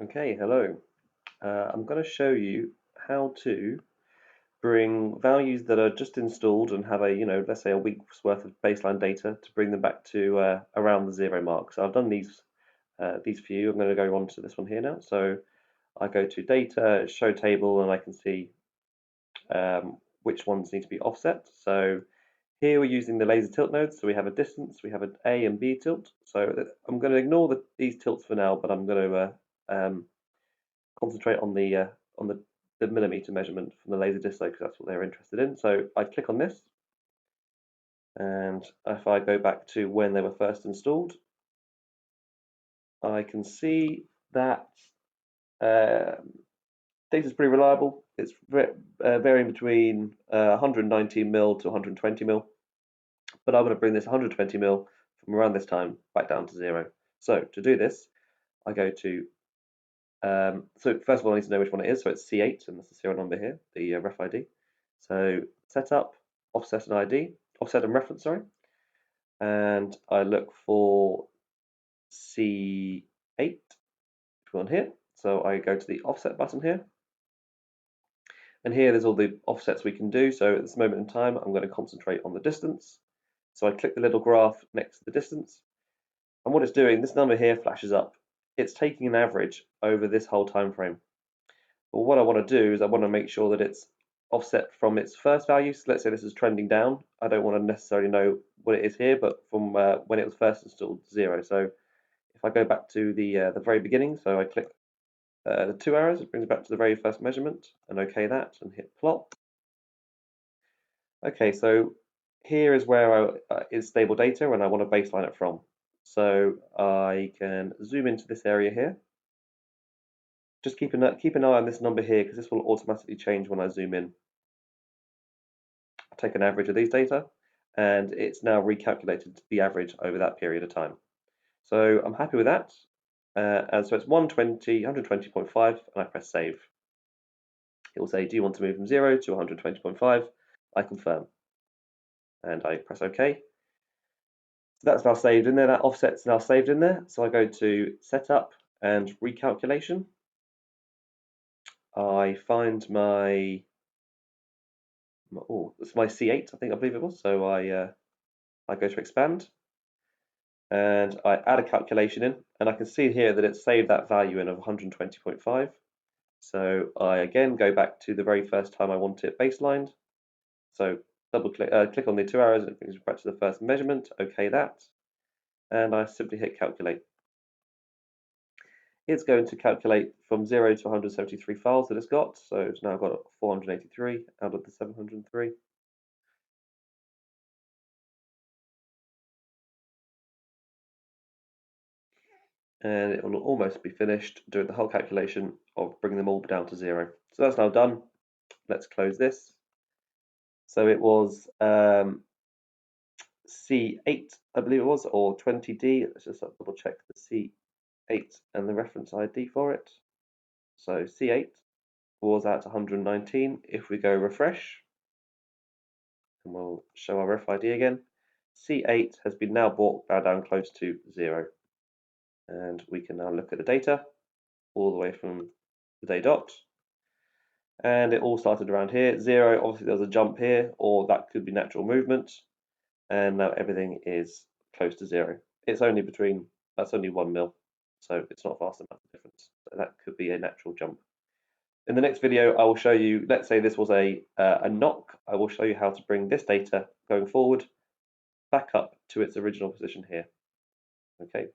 Okay, hello. I'm going to show you how to bring values that are just installed and have let's say a week's worth of baseline data to bring them back to around the 0 mark. So I've done these for you. I'm going to go on to this one here now. So I go to Data, Show Table, and I can see which ones need to be offset. So here we're using the laser tilt nodes. So we have a distance, we have an A and B tilt. So I'm going to ignore these tilts for now, but I'm going to concentrate on the millimeter measurement from the laser disto because that's what they're interested in. So I click on this, and if I go back to when they were first installed, I can see that data is pretty reliable. It's varying between 119 mil to 120 mil, but I'm going to bring this 120 mil from around this time back down to 0. So to do this, I go to so first of all, I need to know which one it is. So it's C8, and that's the serial number here, the ref ID. So setup, offset and ID, offset and reference, sorry. And I look for C8, which one here. So I go to the offset button here. And here there's all the offsets we can do. So at this moment in time, I'm going to concentrate on the distance. So I click the little graph next to the distance. And what it's doing, this number here flashes up. It's taking an average over this whole time frame. But what I want to do is I want to make sure that it's offset from its first value. So let's say this is trending down. I don't want to necessarily know what it is here, but from when it was first installed, 0. So if I go back to the very beginning, so I click the 2 arrows, it brings back to the very first measurement, and OK that, and hit plot. Okay, so here is where is stable data, and I want to baseline it from. So I can zoom into this area here. Just keep an eye on this number here because this will automatically change when I zoom in. Take an average of these data, and it's now recalculated the average over that period of time. So I'm happy with that. And so it's 120.5, and I press save. It will say, do you want to move from 0 to 120.5? I confirm, and I press OK. So that's now saved in there. That offset's now saved in there. So I go to Setup and Recalculation. I find my it's my C8, I believe it was. So I go to Expand, and I add a calculation in, and I can see here that it's saved that value in of 120.5. So I again go back to the very first time I want it baselined. So click on the 2 arrows, and it brings me back to the first measurement. OK that, and I simply hit calculate. It's going to calculate from 0 to 173 files that it's got. So it's now got 483 out of the 703. And it will almost be finished doing the whole calculation of bringing them all down to 0. So that's now done. Let's close this. So it was C8, I believe it was, or 20D. Let's just double check the C8 and the reference ID for it. So C8 was at 119. If we go refresh, and we'll show our ref ID again, C8 has been now brought down close to 0. And we can now look at the data all the way from the day dot. And it all started around here. 0, obviously there's a jump here, or that could be natural movement. And now everything is close to 0. It's only that's only 1 mil, so it's not a vast amount of difference. So that could be a natural jump. In the next video, I will show you, let's say this was a knock, I will show you how to bring this data going forward back up to its original position here. Okay.